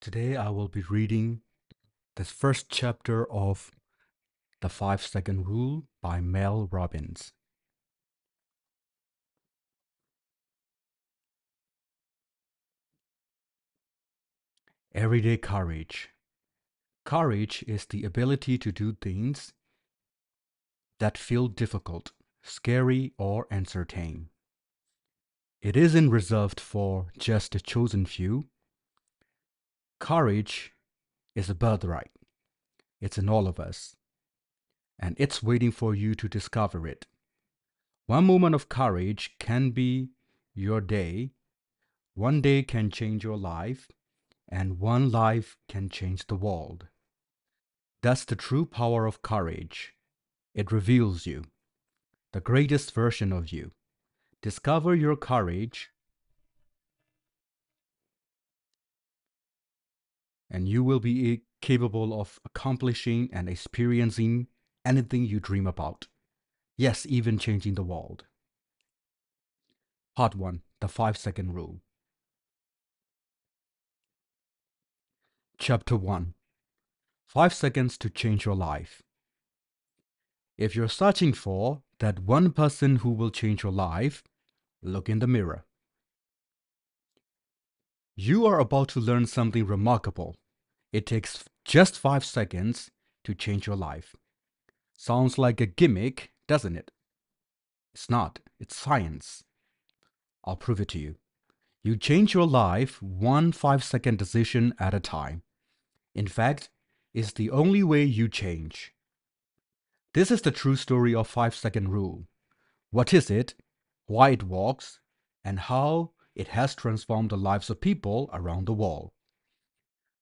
Today I will be reading the first chapter of The 5-Second Rule by Mel Robbins. Everyday courage. Courage is the ability to do things that feel difficult, scary, or uncertain. It isn't reserved for just a chosen few. Courage is a birthright. It's in all of us, and it's waiting for you to discover it. One moment of courage can be your day. One day can change your life, and one life can change the world. That's the true power of courage. It reveals you, the greatest version of you. Discover your courage, and you will be capable of accomplishing and experiencing anything you dream about. Yes, even changing the world. Part 1, The 5-Second Rule. Chapter 1, 5 Seconds to Change Your Life. If you're searching for that one person who will change your life, look in the mirror. You are about to learn something remarkable. It takes just 5 seconds to change your life. Sounds like a gimmick, doesn't it? It's not. It's science. I'll prove it to you. You change your life one 5-second decision at a time. In fact, it's the only way you change. This is the true story of 5-second rule. What is it, why it works, and how it has transformed the lives of people around the world.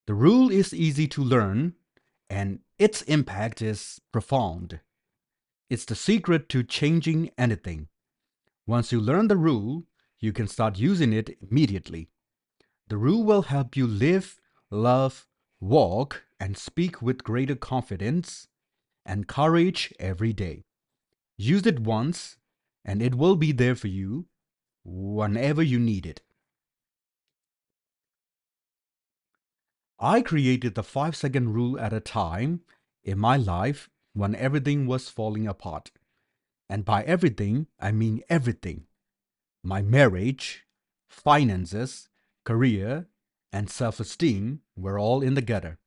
The rule is easy to learn, and its impact is profound. It's the secret to changing anything. Once you learn the rule, you can start using it immediately. The rule will help you live, love, walk, and speak with greater confidence and courage every day. Use it once, and it will be there for you whenever you need it. I created the 5-second rule at a time in my life when everything was falling apart. And by everything, I mean everything. My marriage, finances, career, and self-esteem were all in the gutter.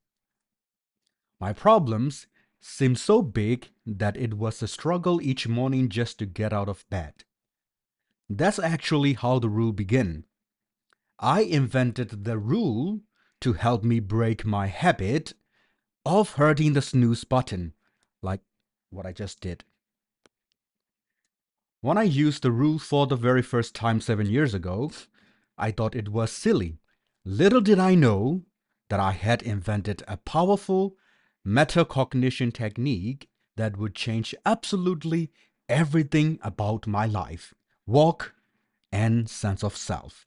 My problems seemed so big that it was a struggle each morning just to get out of bed. That's actually how the rule began. I invented the rule to help me break my habit of hurting the snooze button, like what I just did. When I used the rule for the very first time 7 years ago, I thought it was silly. Little did I know that I had invented a powerful metacognition technique that would change absolutely everything about my life, work, and sense of self.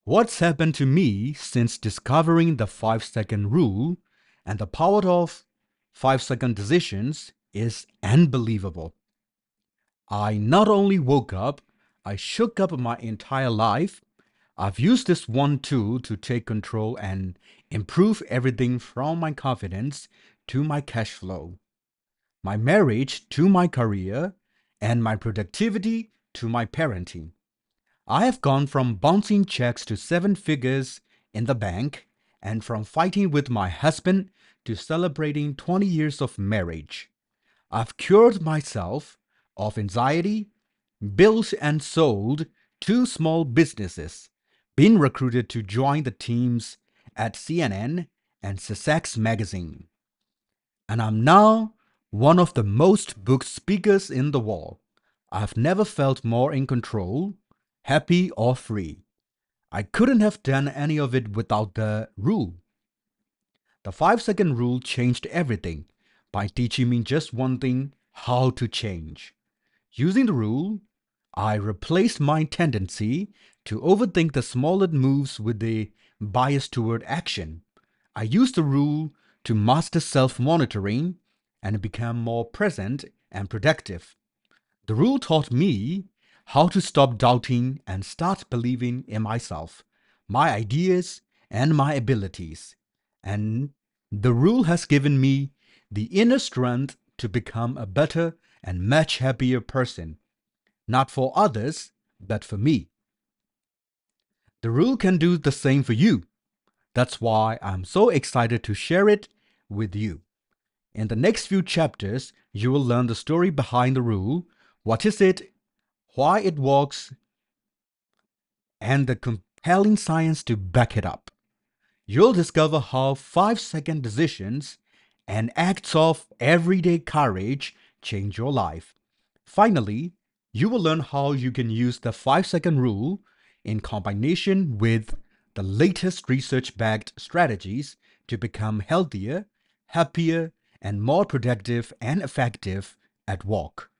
What's happened to me since discovering the 5-second rule and the power of 5-second decisions is unbelievable. I not only woke up, I shook up my entire life. I've used this one tool to take control and improve everything from my confidence to my cash flow, my marriage to my career, and my productivity to my parenting. I have gone from bouncing checks to 7 figures in the bank, and from fighting with my husband to celebrating 20 years of marriage. I've cured myself of anxiety, built and sold 2 small businesses, been recruited to join the teams at CNN and Sussex Magazine. And I'm now one of the most booked speakers in the world. I've never felt more in control, happy, or free. I couldn't have done any of it without the rule. The 5-second rule changed everything by teaching me just one thing: how to change. Using the rule, I replaced my tendency to overthink the smallest moves with a bias toward action. I used the rule to master self-monitoring and become more present and productive. The rule taught me how to stop doubting and start believing in myself, my ideas, and my abilities. And the rule has given me the inner strength to become a better and much happier person, not for others, but for me. The rule can do the same for you. That's why I'm so excited to share it with you. In the next few chapters, you will learn the story behind the rule, what is it, why it works, and the compelling science to back it up. You'll discover how 5-second decisions and acts of everyday courage change your life. Finally, you will learn how you can use the 5-second rule in combination with the latest research backed strategies to become healthier, happier, and more productive and effective at work.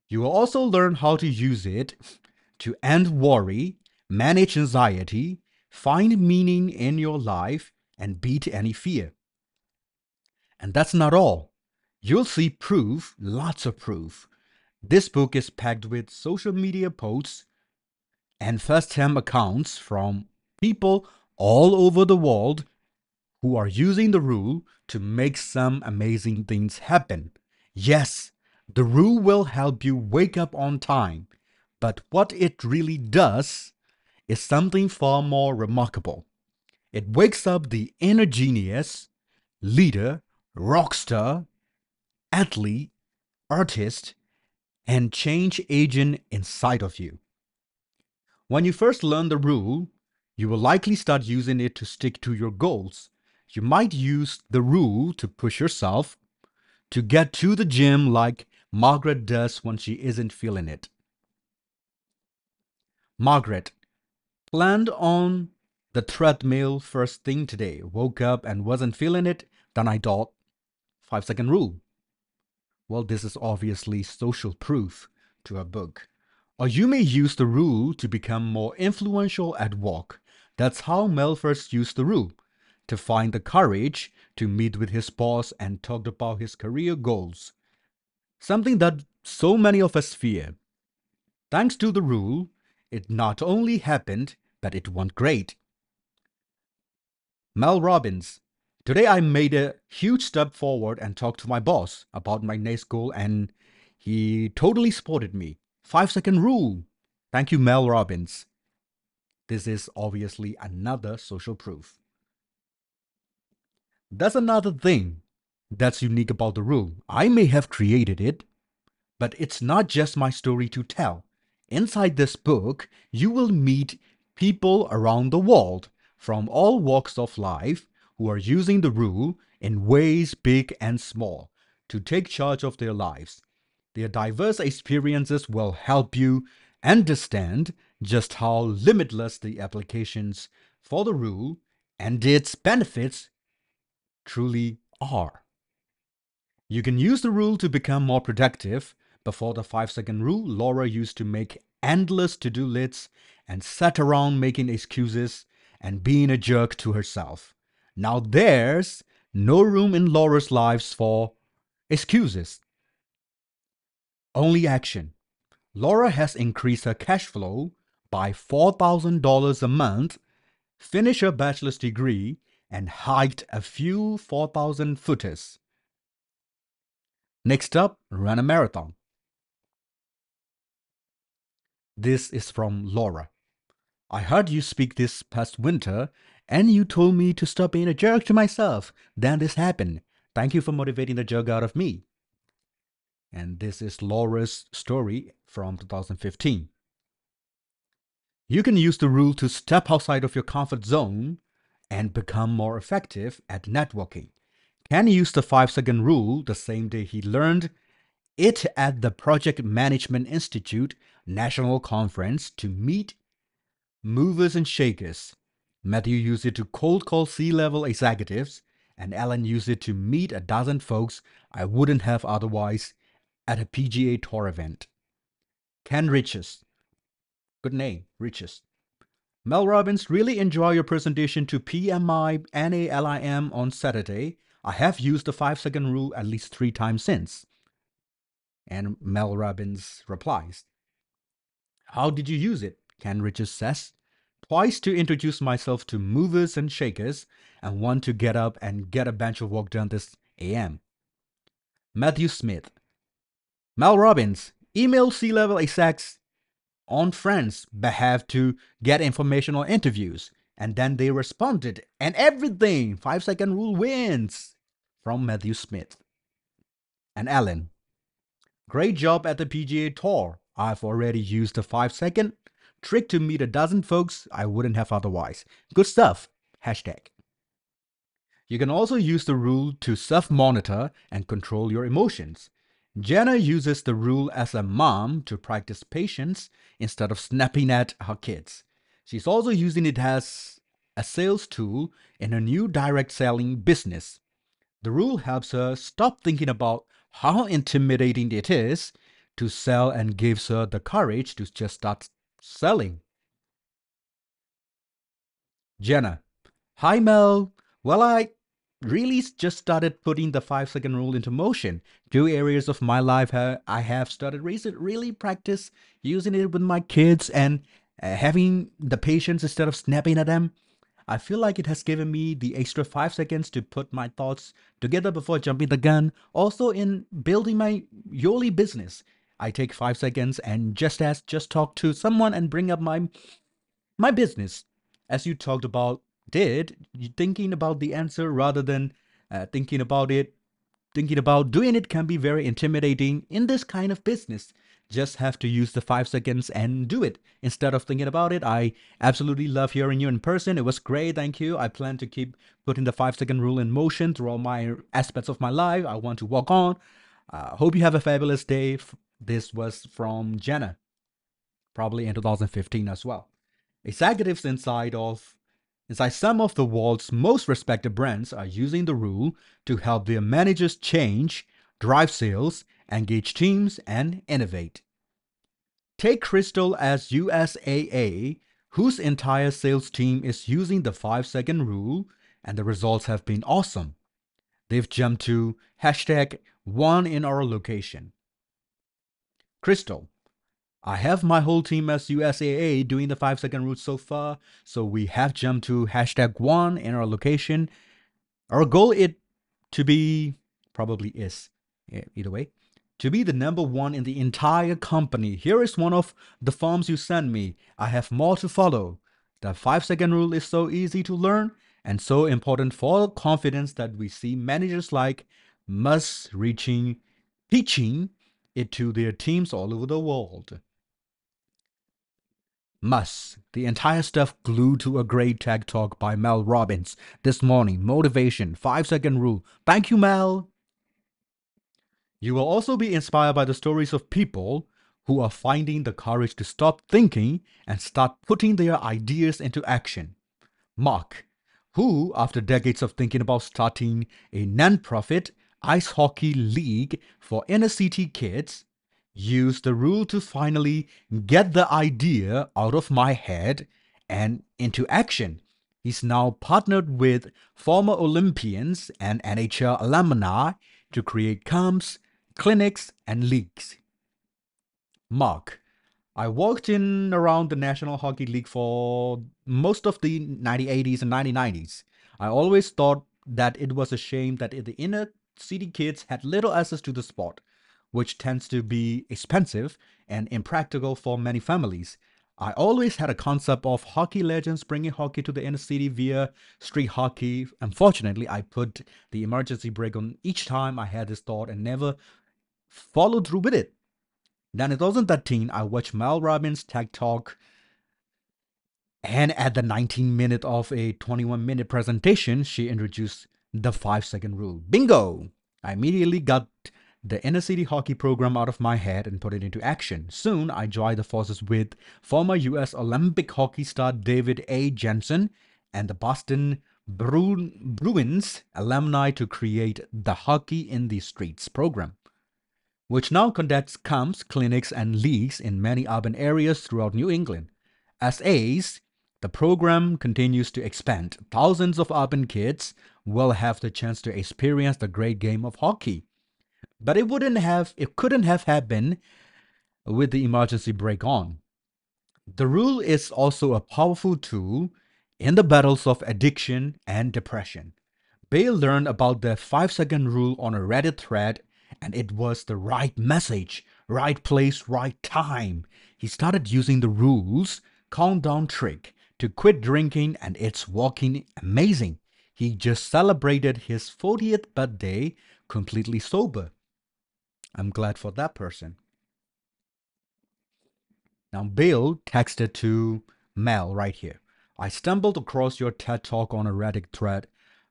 You will also learn how to use it to end worry, manage anxiety, find meaning in your life, and beat any fear. And that's not all. You'll see proof, lots of proof. This book is packed with social media posts and first-hand accounts from people all over the world who are using the rule to make some amazing things happen. Yes, the rule will help you wake up on time, but what it really does is something far more remarkable. It wakes up the inner genius, leader, rock star, athlete, artist, and change agent inside of you. When you first learn the rule, you will likely start using it to stick to your goals. You might use the rule to push yourself to get to the gym like Margaret does when she isn't feeling it. Margaret planned on the treadmill first thing today, woke up and wasn't feeling it, then I thought, 5-second rule. Well, this is obviously social proof to a book. Or you may use the rule to become more influential at work. That's how Mel first used the rule, to find the courage to meet with his boss and talk about his career goals. Something that so many of us fear. Thanks to the rule, it not only happened, but it went great. Mel Robbins. Today I made a huge step forward and talked to my boss about my next goal, and he totally supported me. 5-second rule. Thank you, Mel Robbins. This is obviously another social proof. That's another thing that's unique about the rule. I may have created it, but it's not just my story to tell. Inside this book, you will meet people around the world from all walks of life who are using the rule in ways big and small to take charge of their lives. Their diverse experiences will help you understand just how limitless the applications for the rule and its benefits truly are. You can use the rule to become more productive. Before the 5-second rule, Laura used to make endless to-do lists and sat around making excuses and being a jerk to herself. Now there's no room in Laura's lives for excuses, only action. Laura has increased her cash flow by $4,000 a month, finished her bachelor's degree, and hiked a few 4,000 footers. Next up, run a marathon. This is from Laura. I heard you speak this past winter, and you told me to stop being a jerk to myself. Then this happened. Thank you for motivating the jerk out of me. And this is Laura's story from 2015. You can use the rule to step outside of your comfort zone and become more effective at networking. Ken used the 5-second rule the same day he learned it at the Project Management Institute National Conference to meet movers and shakers. Matthew used it to cold call C-level executives, and Alan used it to meet a dozen folks I wouldn't have otherwise at a PGA Tour event. Ken Riches. Good name, Riches. Mel Robbins, really enjoy your presentation to PMI NALIM on Saturday. I have used the 5-second rule at least 3 times since. And Mel Robbins replies, how did you use it? Ken Riches says, twice to introduce myself to movers and shakers, and one to get up and get a bunch of work done this AM. Matthew Smith. Mel Robbins. Email C-level execs on friends' behalf to get information on interviews. And then they responded, and everything. 5-second rule wins. From Matthew Smith. And Alan. Great job at the PGA Tour. I've already used the 5-second trick to meet a dozen folks I wouldn't have otherwise. Good stuff. Hashtag. You can also use the rule to self-monitor and control your emotions. Jenna uses the rule as a mom to practice patience instead of snapping at her kids. She's also using it as a sales tool in her new direct selling business. The rule helps her stop thinking about how intimidating it is to sell and gives her the courage to just start selling. Jenna. Hi, Mel. Well, I really just started putting the 5-second rule into motion. Two areas of my life I have started really practice using it with my kids and having the patience instead of snapping at them. I feel like it has given me the extra 5 seconds to put my thoughts together before jumping the gun. Also, in building my Yoli business, I take 5 seconds and just talk to someone and bring up my business, as you talked about, thinking about the answer rather than thinking about it. Thinking about doing it can be very intimidating in this kind of business. Just have to use the 5 seconds and do it instead of thinking about it. I absolutely love hearing you in person. It was great. Thank you. I plan to keep putting the 5-second rule in motion through all my aspects of my life. I want to walk on. Hope you have a fabulous day. This was from Jenna, probably in 2015 as well. Executives inside some of the world's most respected brands are using the rule to help their managers change, drive sales, engage teams, and innovate. Take Crystal as USAA, whose entire sales team is using the 5-second rule, and the results have been awesome. They've jumped to hashtag one in our location. Crystal. I have my whole team as USAA doing the 5-second rule so far, so we have jumped to hashtag one in our location. Our goal is to be, probably is, either way, to be the number one in the entire company. Here is one of the forms you sent me. I have more to follow. The 5-second rule is so easy to learn and so important for confidence that we see managers like Musk teaching it to their teams all over the world. The entire stuff glued to a great TED talk by Mel Robbins this morning. Motivation, 5-second rule. Thank you, Mel. You will also be inspired by the stories of people who are finding the courage to stop thinking and start putting their ideas into action. Mark, who, after decades of thinking about starting a non-profit ice hockey league for inner city kids, used the rule to finally get the idea out of my head and into action. He's now partnered with former Olympians and NHL alumni to create camps, clinics, and leagues. Mark, I worked in around the National Hockey League for most of the 1980s and 1990s. I always thought that it was a shame that the inner city kids had little access to the sport, which tends to be expensive and impractical for many families. I always had a concept of hockey legends bringing hockey to the inner city via street hockey. Unfortunately, I put the emergency brake on each time I had this thought and never followed through with it. Then in 2013, I watched Mel Robbins' TED Talk, and at the 19-minute of a 21-minute presentation, she introduced the 5-second rule. Bingo! I immediately got the inner city hockey program out of my head and put it into action. Soon, I joined the forces with former U.S. Olympic hockey star David A. Jensen and the Boston Bruins alumni to create the Hockey in the Streets program, which now conducts camps, clinics, and leagues in many urban areas throughout New England. As ACE, the program continues to expand. Thousands of urban kids will have the chance to experience the great game of hockey. But it couldn't have happened with the emergency brake on. The rule is also a powerful tool in the battles of addiction and depression. Bale learned about the 5-second rule on a Reddit thread, and it was the right message, right place, right time. He started using the rules countdown trick to quit drinking, and it's working amazing. He just celebrated his 40th birthday completely sober. I'm glad for that person. Now, Bill texted to Mel right here. I stumbled across your TED Talk on a Reddit thread,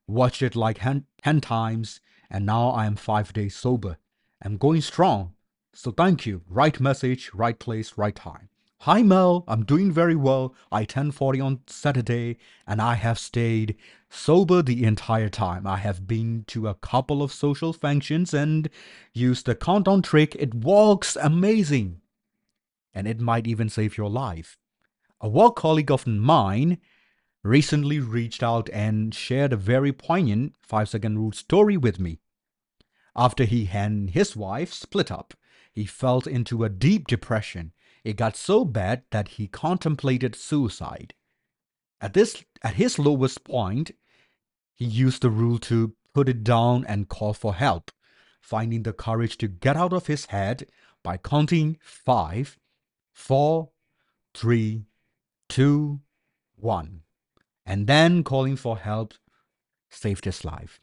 watched it like 10 times, and now I am 5 days sober. I'm going strong. So thank you. Right message, right place, right time. Hi Mel, I'm doing very well. I turned 40 on Saturday and I have stayed sober the entire time. I have been to a couple of social functions and used the countdown trick. It works amazing, and it might even save your life. A work colleague of mine recently reached out and shared a very poignant 5-second rule story with me. After he and his wife split up, he fell into a deep depression. It got so bad that he contemplated suicide. At his lowest point, he used the rule to put it down and call for help, finding the courage to get out of his head by counting 5, 4, 3, 2, 1, and then calling for help saved his life.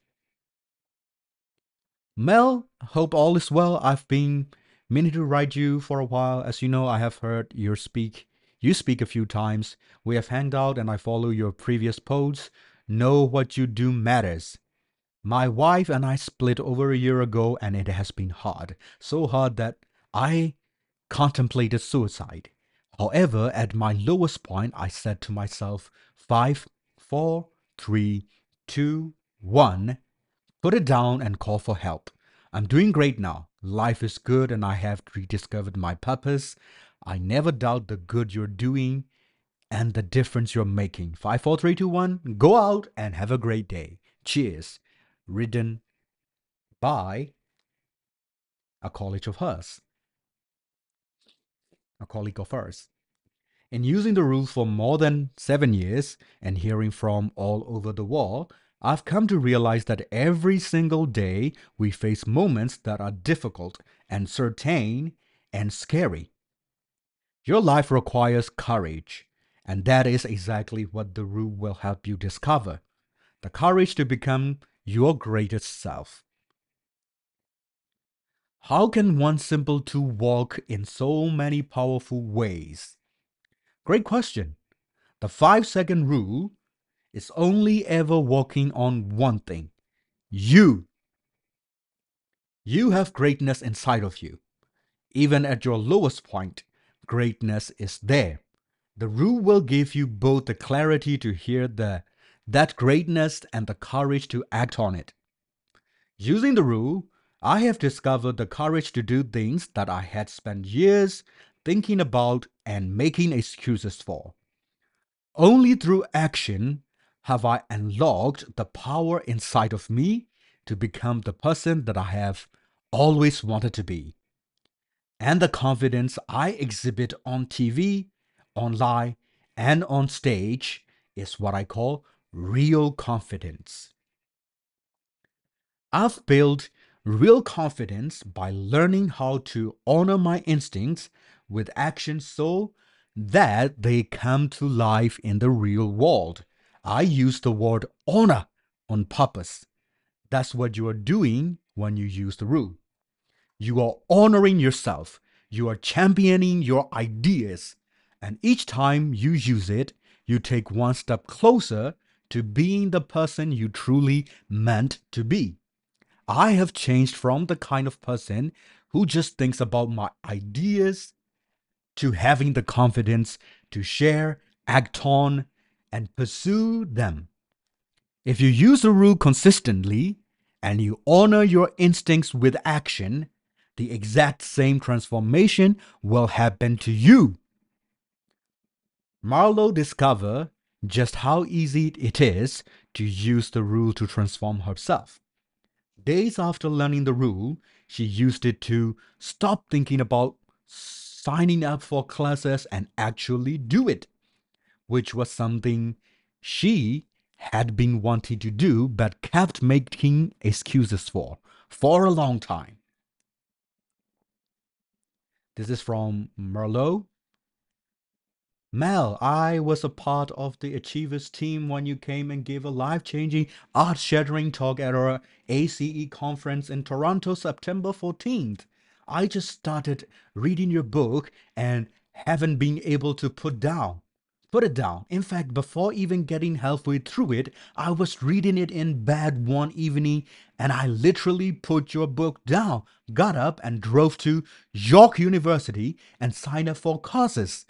Mel, hope all is well. I've been meaning to write you for a while. As you know, I have heard you speak a few times. We have hanged out and I follow your previous posts. Know what you do matters. My wife and I split over a year ago and it has been hard. So hard that I contemplated suicide. However, at my lowest point, I said to myself, 5, 4, 3, 2, 1, put it down and call for help. I'm doing great now. Life is good and I have rediscovered my purpose. I never doubt the good you're doing and the difference you're making. 5, 4, 3, 2, 1, go out and have a great day. Cheers. Written by a colleague of hers. A colleague of hers. In using the rules for more than 7 years and hearing from all over the world, I've come to realize that every single day we face moments that are difficult, uncertain, and scary. Your life requires courage, and that is exactly what the rule will help you discover. The courage to become your greatest self. How can one simple tool work in so many powerful ways? Great question. The 5-second rule is only ever working on one thing. You. You have greatness inside of you. Even at your lowest point, greatness is there. The rule will give you both the clarity to hear that greatness and the courage to act on it. Using the rule, I have discovered the courage to do things that I had spent years thinking about and making excuses for. Only through action have I unlocked the power inside of me to become the person that I have always wanted to be. And the confidence I exhibit on TV, online, and on stage is what I call real confidence. I've built real confidence by learning how to honor my instincts with action so that they come to life in the real world. I use the word honor on purpose. That's what you are doing when you use the rule. You are honoring yourself. You are championing your ideas. And each time you use it, you take one step closer to being the person you truly meant to be. I have changed from the kind of person who just thinks about my ideas to having the confidence to share, act on, and pursue them. If you use the rule consistently and you honor your instincts with action, the exact same transformation will happen to you. Marlowe discovered just how easy it is to use the rule to transform herself. Days after learning the rule, she used it to stop thinking about signing up for classes and actually do it, which was something she had been wanting to do but kept making excuses for a long time. This is from Merlot. Mel, I was a part of the Achievers team when you came and gave a life-changing, earth-shattering talk at our ACE conference in Toronto, September 14th. I just started reading your book and haven't been able to put it down. In fact, before even getting halfway through it, I was reading it in bed one evening and I literally put your book down, got up and drove to York University and signed up for courses,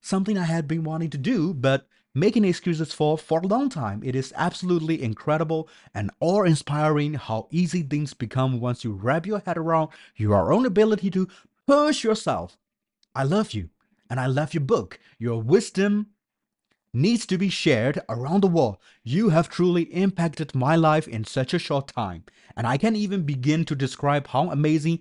something I had been wanting to do, but making excuses for a long time. It is absolutely incredible and awe-inspiring how easy things become once you wrap your head around your own ability to push yourself. I love you, and I love your book. Your wisdom needs to be shared around the world. You have truly impacted my life in such a short time, and I can't even begin to describe how amazing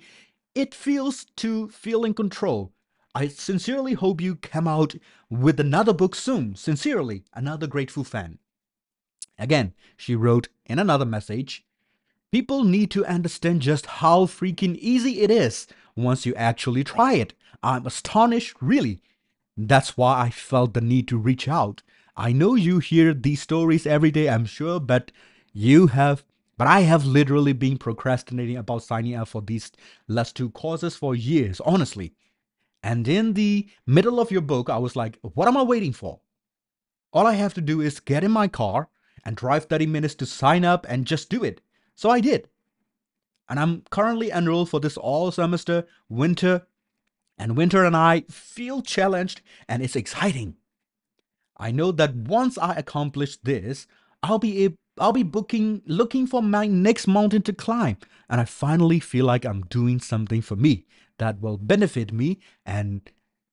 it feels to feel in control. I sincerely hope you come out with another book soon. Sincerely, another grateful fan. Again, she wrote in another message, people need to understand just how freaking easy it is once you actually try it. I'm astonished, really. That's why I felt the need to reach out. I know you hear these stories every day, I'm sure, but I have literally been procrastinating about signing up for these last two courses for years, honestly. And in the middle of your book, I was like, what am I waiting for? All I have to do is get in my car and drive 30 minutes to sign up and just do it. So I did. And I'm currently enrolled for this all semester winter, and winter and I feel challenged and it's exciting. I know that once I accomplish this, I'll be looking for my next mountain to climb, and I finally feel like I'm doing something for me that will benefit me. And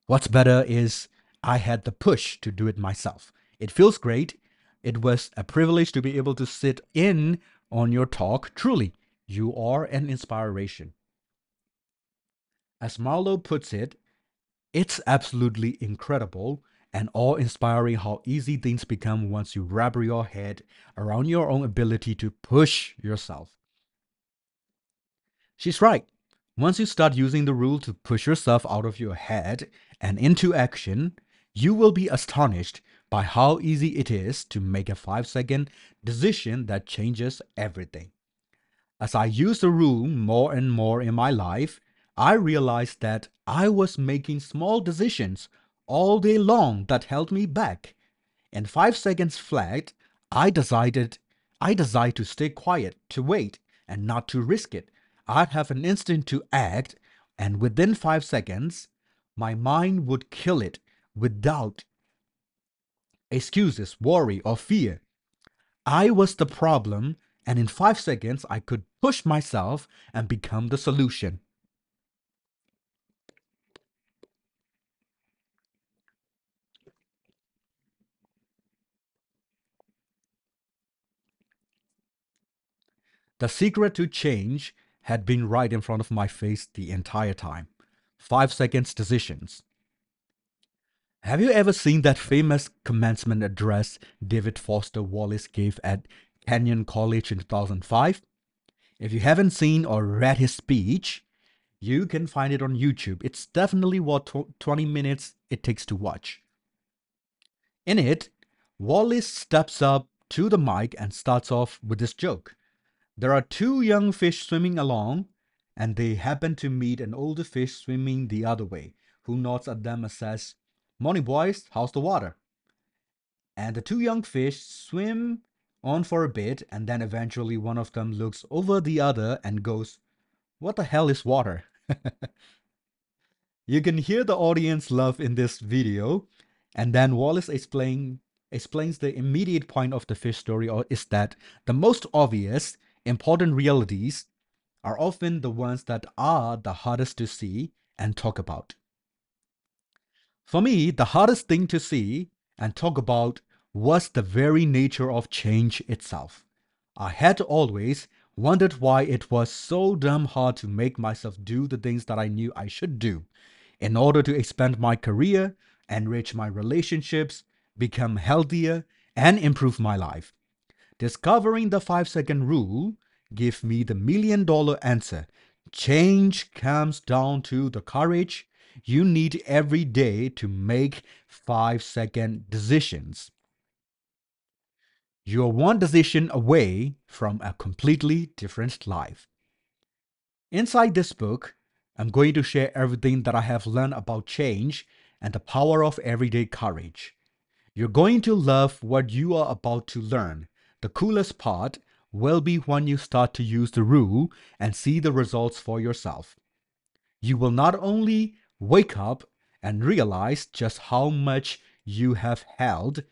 what's better is I had the push to do it myself. It feels great. It was a privilege to be able to sit in on your talk. Truly, you are an inspiration. As Marlowe puts it, it's absolutely incredible and awe-inspiring how easy things become once you wrap your head around your own ability to push yourself. She's right. Once you start using the rule to push yourself out of your head and into action, you will be astonished by how easy it is to make a 5-second decision that changes everything. As I use the rule more and more in my life, I realized that I was making small decisions all day long that held me back. In 5 seconds flat, I decided I decided to stay quiet, to wait, and not to risk it. I'd have an instinct to act, and within 5 seconds, my mind would kill it with doubt, excuses, worry, or fear. I was the problem, and in 5 seconds, I could push myself and become the solution. The secret to change had been right in front of my face the entire time. 5 seconds decisions. Have you ever seen that famous commencement address David Foster Wallace gave at Kenyon College in 2005? If you haven't seen or read his speech, you can find it on YouTube. It's definitely what 20 minutes it takes to watch. In it, Wallace steps up to the mic and starts off with this joke. There are two young fish swimming along, and they happen to meet an older fish swimming the other way, who nods at them and says, "Morning, boys, how's the water?" And the two young fish swim on for a bit, and then eventually one of them looks over the other and goes, "What the hell is water?" You can hear the audience laugh in this video, and then Wallace explains the immediate point of the fish story is that the most obvious, important realities are often the ones that are the hardest to see and talk about. For me, the hardest thing to see and talk about was the very nature of change itself. I had always wondered why it was so damn hard to make myself do the things that I knew I should do. in order to expand my career, enrich my relationships, become healthier, and improve my life. Discovering the 5 second rule gave me the $1 million answer. Change comes down to the courage you need every day to make 5 second decisions. You're one decision away from a completely different life. Inside this book, I'm going to share everything that I have learned about change and the power of everyday courage. You're going to love what you are about to learn. The coolest part will be when you start to use the rule and see the results for yourself. You will not only wake up and realize just how much you have held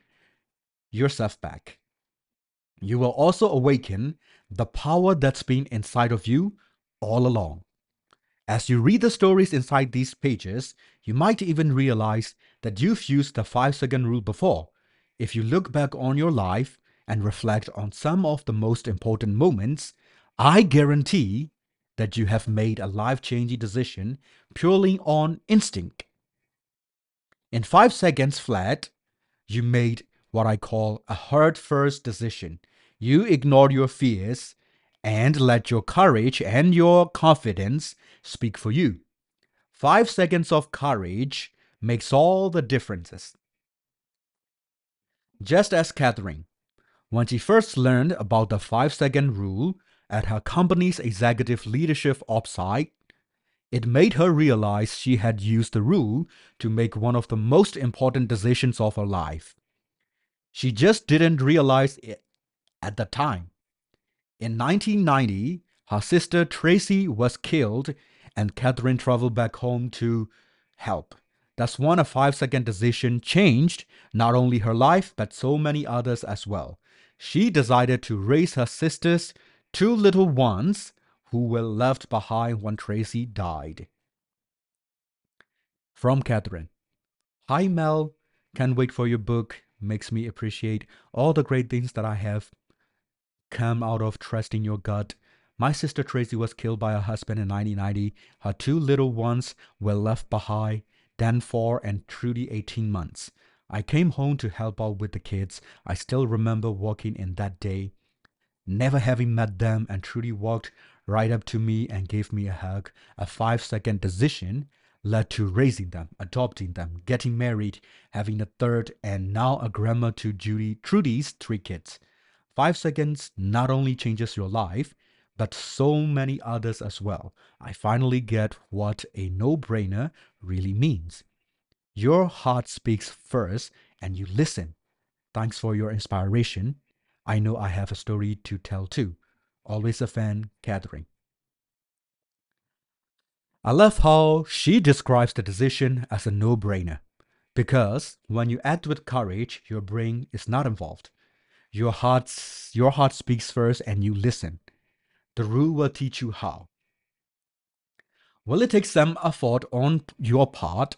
yourself back, you will also awaken the power that's been inside of you all along. As you read the stories inside these pages, you might even realize that you've used the 5 second rule before. If you look back on your life and reflect on some of the most important moments, I guarantee that you have made a life changing decision purely on instinct. In 5 seconds flat, you made what I call a heart first decision. You ignored your fears and let your courage and your confidence speak for you. 5 seconds of courage makes all the differences. Just as Catherine, when she first learned about the 5 second rule at her company's executive leadership offsite, it made her realize she had used the rule to make one of the most important decisions of her life. She just didn't realize it at the time. In 1990, her sister Tracy was killed, and Catherine traveled back home to help. That's when a 5 second decision changed not only her life, but so many others as well. She decided to raise her sister's two little ones who were left behind when Tracy died. From Catherine. Hi Mel, can't wait for your book. Makes me appreciate all the great things that I have come out of trusting your gut. My sister Tracy was killed by her husband in 1990. Her two little ones were left behind, Dan 4 and Trudy 18 months. I came home to help out with the kids. I still remember walking in that day, never having met them, and Trudy walked right up to me and gave me a hug. A 5 second decision led to raising them, adopting them, getting married, having a third, and now a grandma to Trudy's three kids. 5 seconds not only changes your life, but so many others as well. I finally get what a no brainer really means. Your heart speaks first and you listen. Thanks for your inspiration. I know I have a story to tell too. Always a fan, Catherine. I love how she describes the decision as a no brainer. Because when you act with courage, your brain is not involved. Your heart speaks first and you listen. The rule will teach you how. Will it take some effort on your part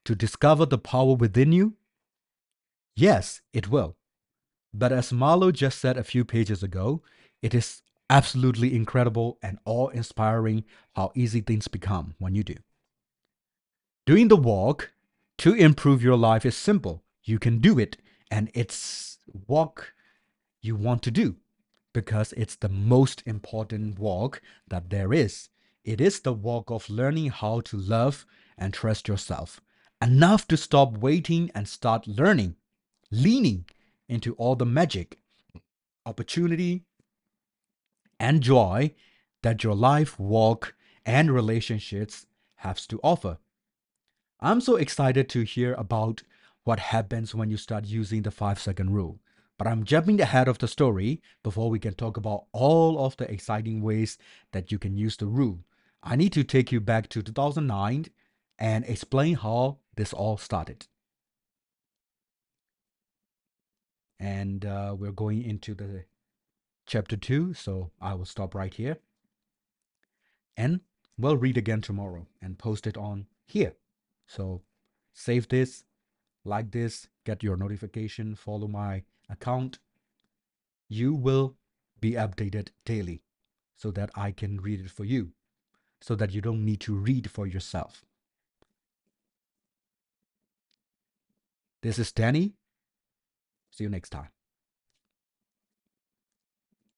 to discover the power within you? Yes, it will. But as Marlo just said a few pages ago, it is absolutely incredible and awe-inspiring how easy things become when you do. Doing the walk to improve your life is simple. You can do it, and it's walk you want to do, because it's the most important walk that there is. It is the walk of learning how to love and trust yourself. Enough to stop waiting and start learning, leaning into all the magic, opportunity, and joy that your life, walk, and relationships has to offer. I'm so excited to hear about what happens when you start using the 5 second rule. But I'm jumping ahead of the story before we can talk about all of the exciting ways that you can use the rule. I need to take you back to 2009 and explain how this all started. And we're going into the chapter 2, so I will stop right here. And we'll read again tomorrow and post it on here. So save this, like this, get your notification, follow my account. You will be updated daily so that I can read it for you, so that you don't need to read for yourself. This is Danny. See you next time.